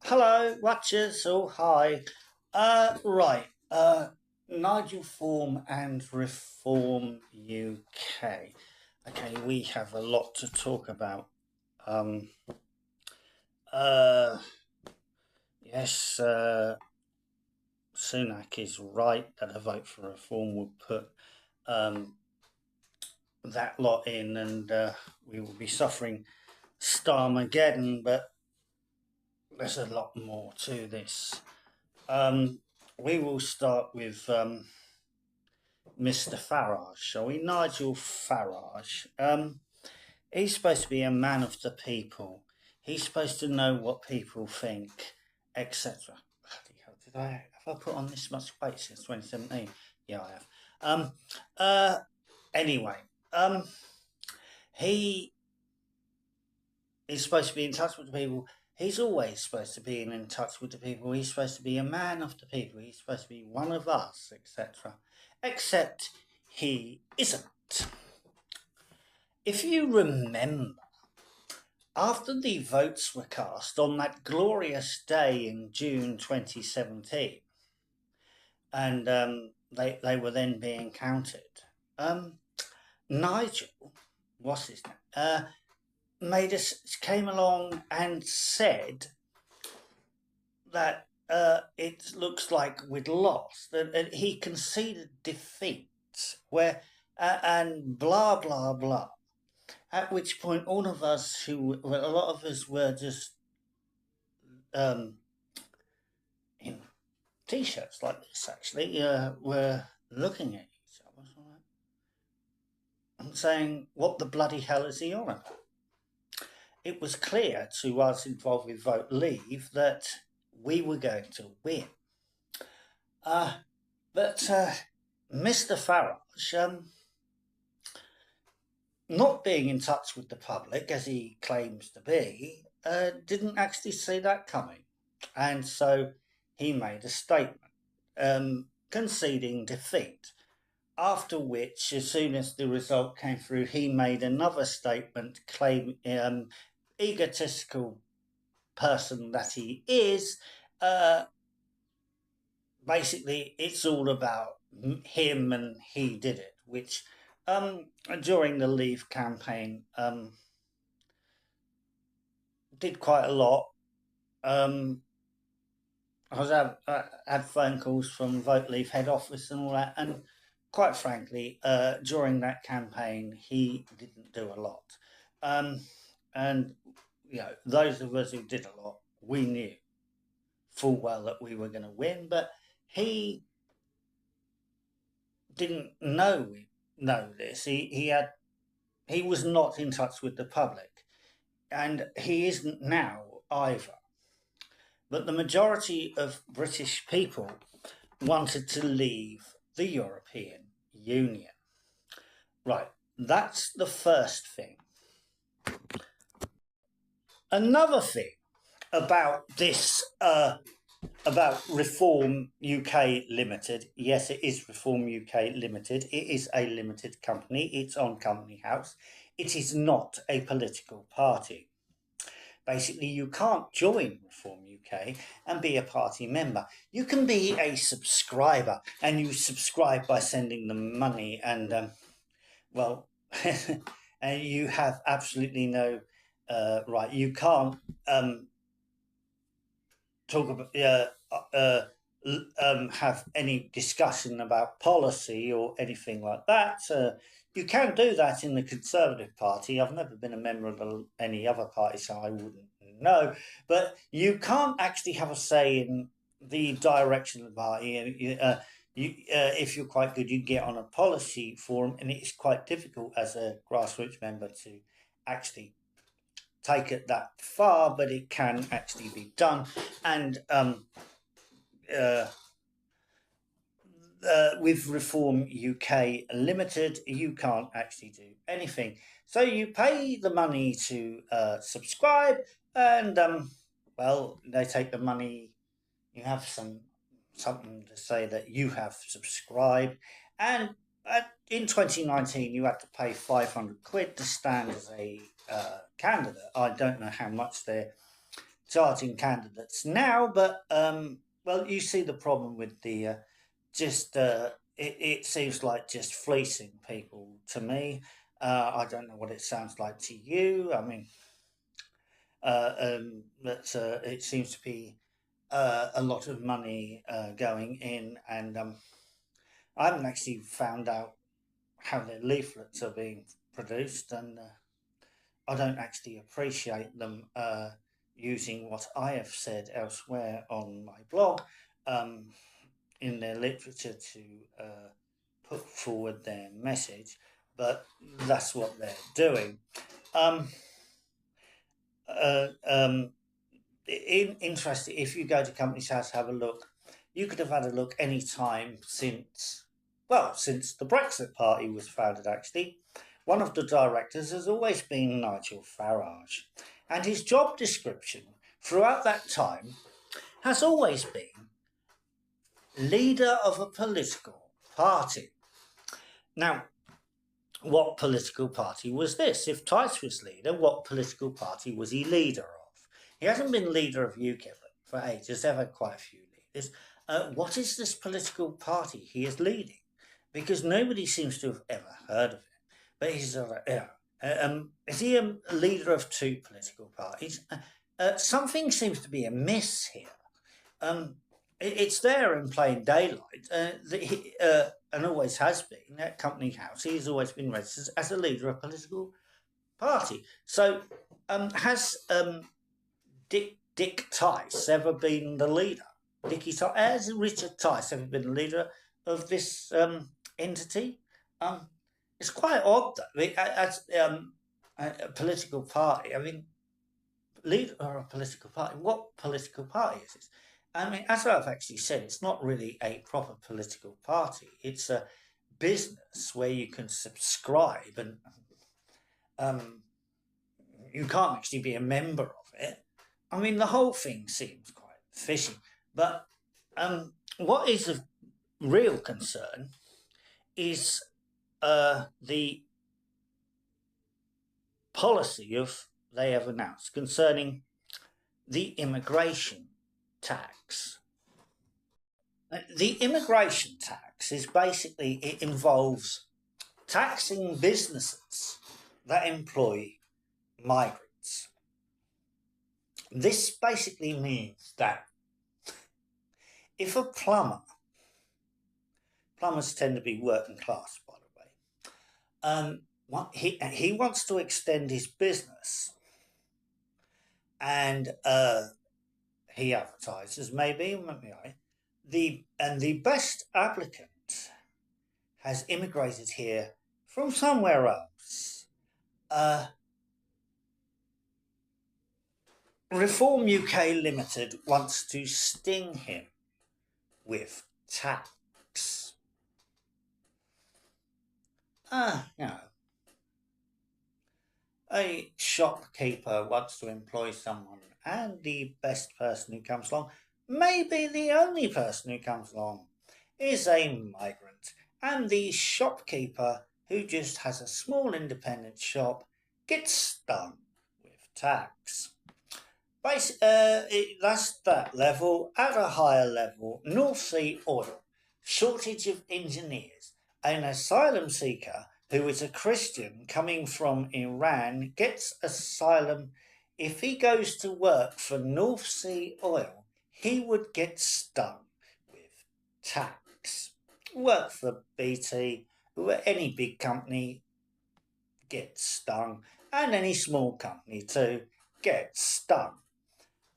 Hello, watchers. Oh, hi. Right. Nigel Form and Reform UK. Okay, we have a lot to talk about. Um, uh, yes, Sunak is right that a vote for reform would put um, that lot in, and we will be suffering Starmageddon. But there's a lot more to this. Um, we will start with Mr. Farage, shall we? Nigel Farage. He's supposed to be a man of the people. He's supposed to know what people think, etc. Bloody hell, have I put on this much weight since 2017? Yeah, I have. Anyway, he is supposed to be in touch with the people. He's always supposed to be in touch with the people. He's supposed to be a man of the people. He's supposed to be one of us, etc. Except he isn't. If you remember, after the votes were cast on that glorious day in June 2017, and they were then being counted, Nigel, what's his name, came along and said that it looks like we'd lost, that he conceded defeat, where and blah blah blah. At which point, all of us well, a lot of us were just in t-shirts like this. Actually, were looking at each other and saying, "What the bloody hell is he on about?" It was clear to us involved with Vote Leave that we were going to win. But Mr. Farage, not being in touch with the public, as he claims to be, didn't actually see that coming. And so he made a statement conceding defeat. After which, as soon as the result came through, he made another statement claiming, egotistical person that he is, basically it's all about him and he did it, which during the Leave campaign did quite a lot. I had phone calls from Vote Leave head office and all that, and quite frankly, during that campaign, he didn't do a lot. And those of us who did a lot, we knew full well that we were going to win, but he didn't know this. He was not in touch with the public, and he isn't now either. But the majority of British people wanted to leave the European Union. Right, that's the first thing. Another thing about this, about Reform UK Limited. Yes, it is Reform UK Limited. It is a limited company. It's on Company House. It is not a political party. Basically, you can't join Reform UK and be a party member. You can be a subscriber, and you subscribe by sending them money, and well, and you have absolutely no right. You can't talk about have any discussion about policy or anything like that. You can do that in the Conservative Party. I've never been a member of any other party, so I wouldn't know. But you can't actually have a say in the direction of the party. If you're quite good, you get on a policy forum, and it's quite difficult as a grassroots member to actually take it that far, but it can actually be done. And with Reform UK Limited, you can't actually do anything. So you pay the money to subscribe, and well, they take the money. You have something to say that you have subscribed, and in 2019 you had to pay 500 quid to stand as a candidate. I don't know how much they're charging candidates now, but well, you see the problem with the it seems like just fleecing people to me. I don't know what it sounds like to you. I mean, but it seems to be a lot of money going in, and I haven't actually found out how their leaflets are being produced, and I don't actually appreciate them using what I have said elsewhere on my blog in their literature to put forward their message, but that's what they're doing. Um, uh, um, Interesting. If you go to Companies House, have a look. You could have had a look any time since, well, since the Brexit Party was founded, actually. One of the directors has always been Nigel Farage, and his job description throughout that time has always been leader of a political party. Now, what political party was this? If Tice was leader, what political party was he leader of? He hasn't been leader of UKIP for ages. They've had quite a few leaders. What is this political party he is leading? Because nobody seems to have ever heard of it. But he's is he a leader of two political parties? Something seems to be amiss here. It's there in plain daylight. And always has been at Company House. He's always been registered as a leader of a political party. So, has Dick Tice ever been the leader? Has Richard Tice ever been the leader of this entity? It's quite odd, though. As a political party, I mean, leader of a political party. What political party is this? I mean, as I've actually said, it's not really a proper political party. It's a business where you can subscribe, and you can't actually be a member of it. I mean, the whole thing seems quite fishy. But what is of real concern is the policy they have announced concerning the immigration tax. The immigration tax is basically, it involves taxing businesses that employ migrants. This basically means that if a plumbers tend to be working class, by the way, he wants to extend his business, and he advertises maybe the best applicant has immigrated here from somewhere else. Reform UK Limited wants to sting him with tax. A shopkeeper wants to employ someone, and the best person who comes along, maybe the only person who comes along, is a migrant, and the shopkeeper who just has a small independent shop gets stung with tax. That's that level. At a higher level, North Sea oil, shortage of engineers, an asylum seeker who is a Christian coming from Iran gets asylum. If he goes to work for North Sea Oil, he would get stung with tax. Work for BT, any big company gets stung, and any small company too gets stung.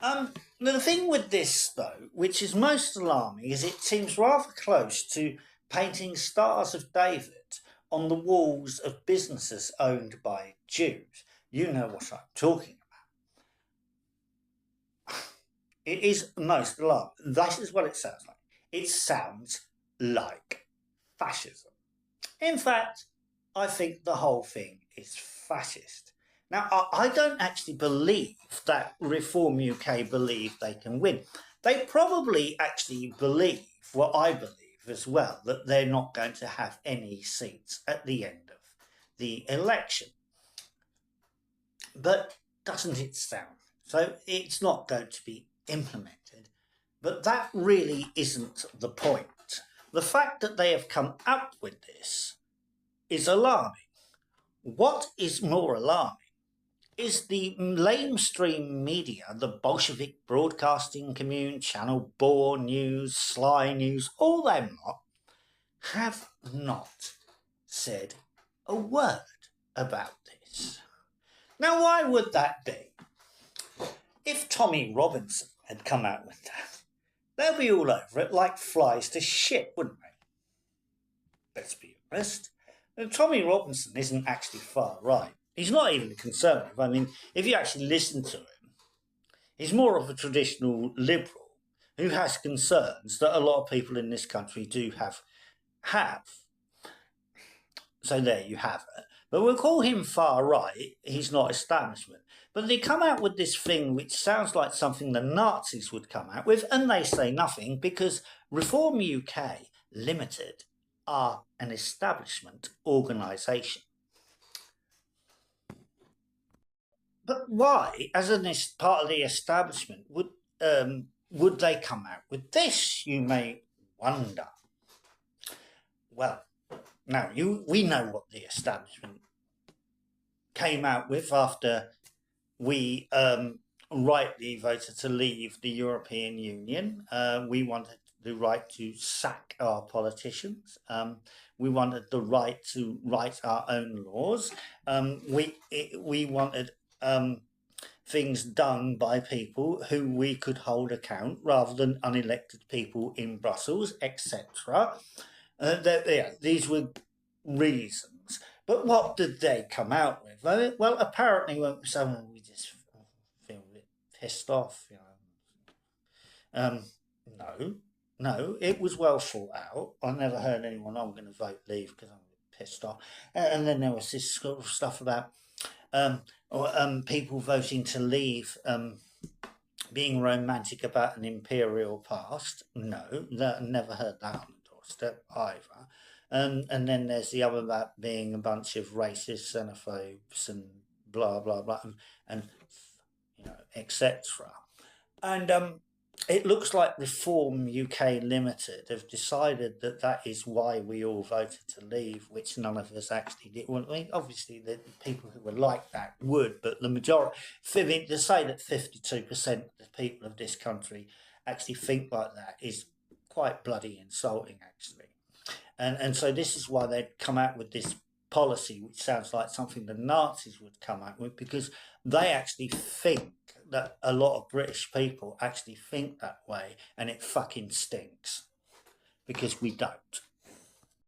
The thing with this, though, which is most alarming, is it seems rather close to painting stars of David on the walls of businesses owned by Jews. You know what I'm talking about. It is most alarming. That is what it sounds like. It sounds like fascism. In fact, I think the whole thing is fascist. Now, I don't actually believe that Reform UK believe they can win. They probably actually believe what I believe as well, that they're not going to have any seats at the end of the election. But doesn't it sound So it's not going to be implemented. But that really isn't the point. The fact that they have come up with this is alarming. What is more alarming is the lamestream media, the Bolshevik broadcasting commune, Channel 4 News, Sly News, all them lot, have not said a word about this. Now, why would that be? If Tommy Robinson had come out with that, they'll be all over it like flies to shit, wouldn't they? Let's be honest. Tommy Robinson isn't actually far right. He's not even a conservative. I mean, if you actually listen to him, he's more of a traditional liberal who has concerns that a lot of people in this country do have. So there you have it. But we'll call him far right. He's not establishment. But they come out with this thing which sounds like something the Nazis would come out with, and they say nothing because Reform UK Limited are an establishment organisation. But why, as a part of the establishment, would they come out with this, you may wonder? Well, now, we know what the establishment came out with after we rightly voted to leave the European Union. We wanted the right to sack our politicians. We wanted the right to write our own laws. We wanted things done by people who we could hold account rather than unelected people in Brussels, etc. These were reasons. But what did they come out with? Well, apparently, we just feel a bit pissed off. No, it was well thought out. I never heard anyone, I'm going to vote leave because I'm a bit pissed off. And then there was this sort of stuff about people voting to leave, being romantic about an imperial past. No, never heard that on the doorstep either. And then there's the other about being a bunch of racists, xenophobes, and blah blah blah, and etc. And it looks like Reform UK Limited have decided that is why we all voted to leave, which none of us actually did. Well, I mean, obviously, the people who were like that would, but the majority, to say that 52% of the people of this country actually think like that is quite bloody insulting, actually. And so this is why they'd come out with this policy, which sounds like something the Nazis would come out with, because they actually think that a lot of British people actually think that way, and it fucking stinks, because we don't.